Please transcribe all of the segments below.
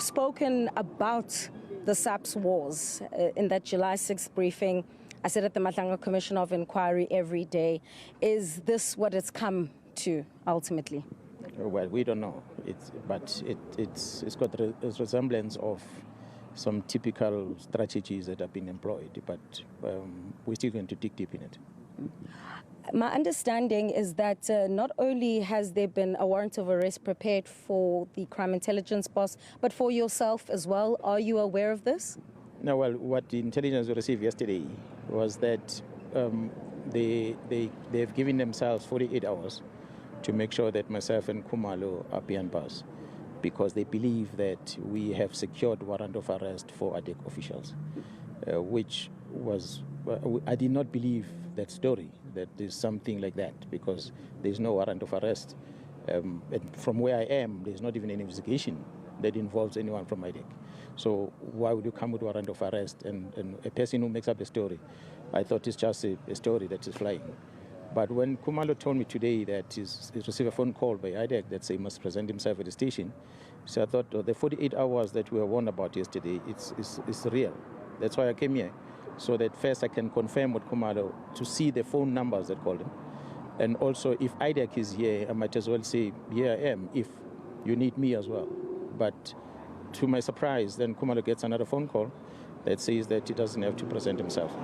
spoken about the SAPS wars in that July 6th briefing. I said at the Matlanga Commission of Inquiry every day. Is this what it's come to ultimately? Well, we don't know. It's got a resemblance of some typical strategies that have been employed, but we're still going to dig deep in it. My understanding is that not only has there been a warrant of arrest prepared for the crime intelligence boss, but for yourself as well. Are you aware of this? No, well, what the intelligence we received yesterday was that they've given themselves 48 hours to make sure that myself and Khumalo are behind bars, because they believe that we have secured warrant of arrest for ADEC officials, which was, I did not believe that story, that there's something like that, because there's no warrant of arrest. And from where I am, there's not even an investigation that involves anyone from ADEC. So why would you come with warrant of arrest? And a person who makes up a story, I thought it's just a story that is flying. But when Khumalo told me today that he's received a phone call by ADEC that say he must present himself at the station, so I thought the 48 hours that we were warned about yesterday, it's real. That's why I came here, so that first I can confirm with Khumalo to see the phone numbers that called him. And also, if ADEC is here, I might as well say, here I am, if you need me as well. But to my surprise, then Khumalo gets another phone call that says that he doesn't have to present himself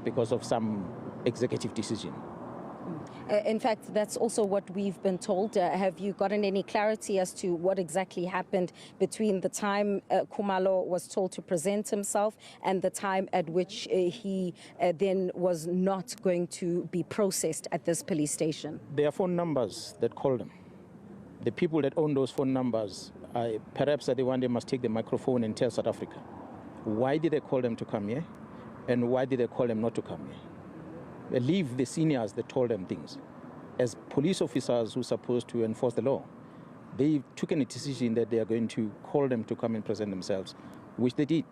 because of some executive decision. In fact, that's also what we've been told. Have you gotten any clarity as to what exactly happened between the time Khumalo was told to present himself and the time at which he then was not going to be processed at this police station? There are phone numbers that call them. The people that own those phone numbers, perhaps are the one they must take the microphone and tell South Africa. Why did they call them to come here? And why did they call them not to come here? Leave the seniors that told them things. As police officers who are supposed to enforce the law, they took a decision that they are going to call them to come and present themselves, which they did.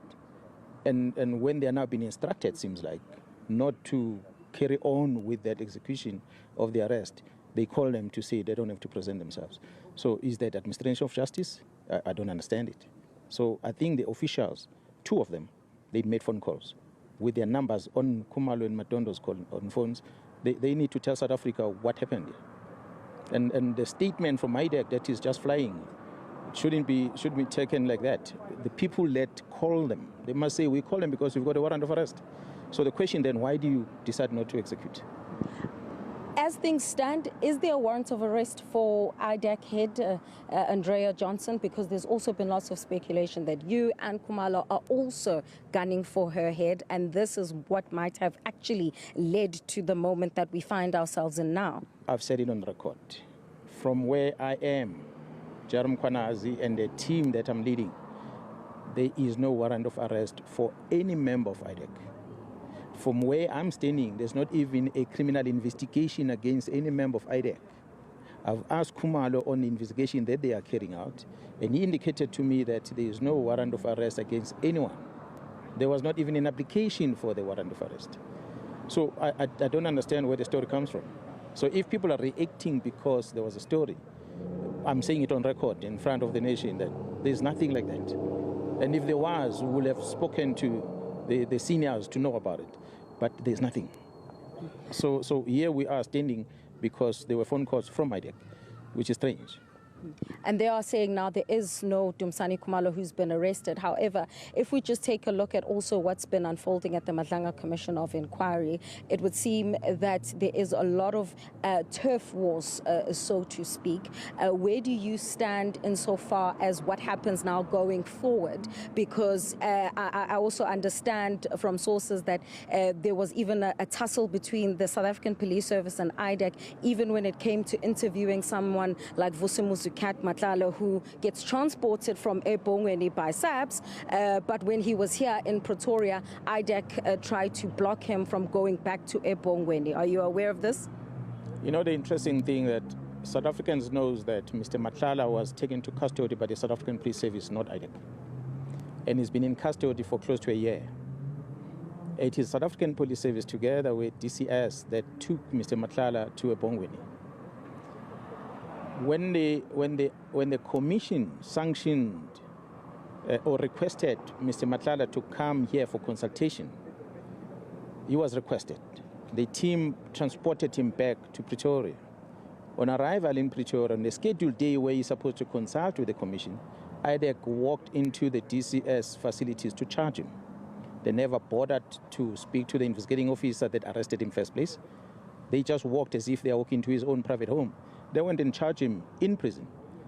And when they are now being instructed, seems like, not to carry on with that execution of the arrest, they call them to say they don't have to present themselves. So is that administration of justice? I don't understand it. So I think the officials, two of them, they made phone calls with their numbers on Khumalo and Matondo's on phones. They need to tell South Africa what happened here. And the statement from ADEC that is just flying should be taken like that. The people that call them, they must say, we call them because we've got a warrant of arrest. So the question then, why do you decide not to execute? As things stand, is there a warrant of arrest for ADEC head Andrea Johnson? Because there's also been lots of speculation that you and Khumalo are also gunning for her head, and this is what might have actually led to the moment that we find ourselves in now. I've said it on record. From where I am, Jerome Kwanazi and the team that I'm leading, there is no warrant of arrest for any member of ADEC. From where I'm standing, there's not even a criminal investigation against any member of ADEC. I've asked Khumalo on the investigation that they are carrying out, and he indicated to me that there is no warrant of arrest against anyone. There was not even an application for the warrant of arrest. So I don't understand where the story comes from. So if people are reacting because there was a story, I'm saying it on record in front of the nation that there's nothing like that. And if there was, we would have spoken to the seniors to know about it. But there's nothing. So here we are standing because there were phone calls from ADEC, which is strange. And they are saying now there is no Dumisani Khumalo who's been arrested. However, if we just take a look at also what's been unfolding at the Matlanga Commission of Inquiry, it would seem that there is a lot of turf wars, so to speak. Where do you stand insofar as what happens now going forward? Because I also understand from sources that there was even a tussle between the South African Police Service and ADEC, even when it came to interviewing someone like Vusimuzi Kat Matlalo, who gets transported from eBongweni by SAPS, but when he was here in Pretoria, ADEC tried to block him from going back to eBongweni. Are you aware of this? You know, the interesting thing that South Africans knows that Mr. Matlala was taken to custody by the South African Police Service, not ADEC. And he's been in custody for close to a year. It is South African Police Service together with DCS that took Mr. Matlala to eBongweni. When the commission sanctioned or requested Mr. Matlala to come here for consultation. He was requested. The team transported him back to Pretoria. On arrival in Pretoria, on the scheduled day where he's supposed to consult with the commission, IDEC walked into the DCS facilities to charge him. They never bothered to speak to the investigating officer that arrested him first place. They just walked as if they are walking to his own private home. They went and charged him in prison,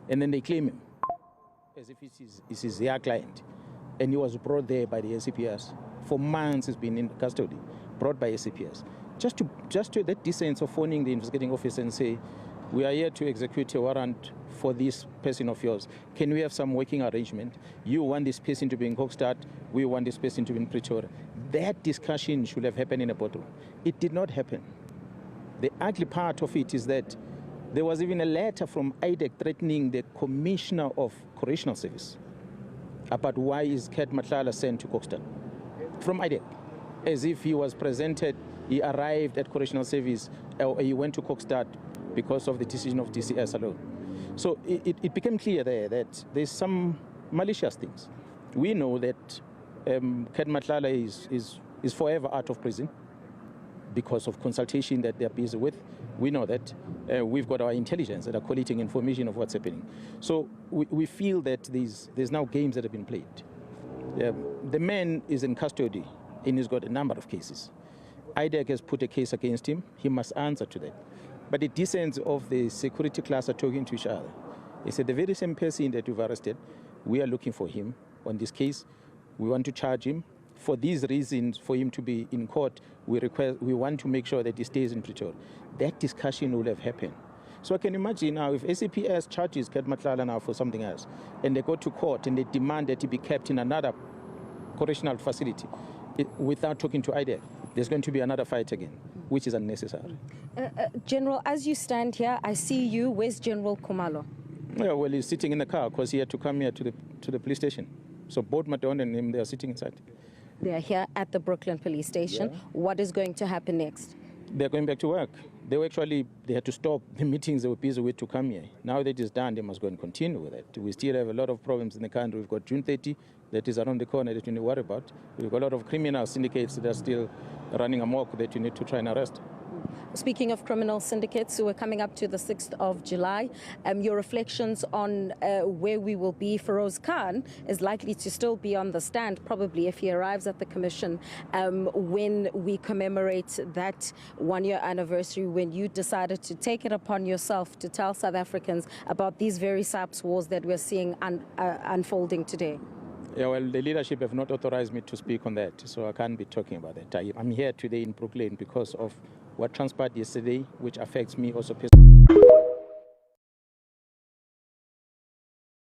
and then they claim him as if it's their client. And he was brought there by the SAPS. For months he's been in custody, brought by SAPS. Just to that distance of phoning the investigating officer and say, we are here to execute a warrant for this person of yours. Can we have some working arrangement? You want this person to be in Kokstad, we want this person to be in Pretoria. That discussion should have happened in a boardroom. It did not happen. The ugly part of it is that there was even a letter from IDEC threatening the Commissioner of Correctional Service about why is Kurt Matlala sent to Kokstad from IDEC, as if he was presented, he arrived at Correctional Service, or he went to Kokstad because of the decision of DCS alone. So it became clear there that there's some malicious things. We know that Kurt Matlala is forever out of prison because of consultation that they're busy with. We know that. We've got our intelligence that are collating information of what's happening. So we feel that there's now games that have been played. The man is in custody and he's got a number of cases. IDEC has put a case against him. He must answer to that. But the dissents of the security class are talking to each other. They said the very same person that we've arrested, we are looking for him on this case. We want to charge him. For these reasons, for him to be in court, we want to make sure that he stays in Pretoria. That discussion will have happened. So I can imagine now if SAPS charges Kurt Matlala now for something else, and they go to court and they demand that he be kept in another correctional facility without talking to IDEC, there's going to be another fight again, which is unnecessary. General, as you stand here, I see you. Where's General Khumalo? Yeah, well, he's sitting in the car because he had to come here to the police station. So both Madon and him, they are sitting inside. They are here at the Brooklyn Police Station. Yeah. What is going to happen next? They're going back to work. They had to stop the meetings they were busy with to come here. Now that it is done, they must go and continue with it. We still have a lot of problems in the country. We've got June 30, that is around the corner that you need to worry about. We've got a lot of criminal syndicates that are still running amok that you need to try and arrest. Speaking of criminal syndicates, so we're coming up to the 6th of July. Your reflections on where we will be. Feroz Khan is likely to still be on the stand, probably if he arrives at the commission when we commemorate that one-year anniversary when you decided to take it upon yourself to tell South Africans about these very SAPS wars that we're seeing unfolding today. Yeah, well, the leadership have not authorized me to speak on that, so I can't be talking about that. I'm here today in Brooklyn because of what transpired yesterday, which affects me also personally.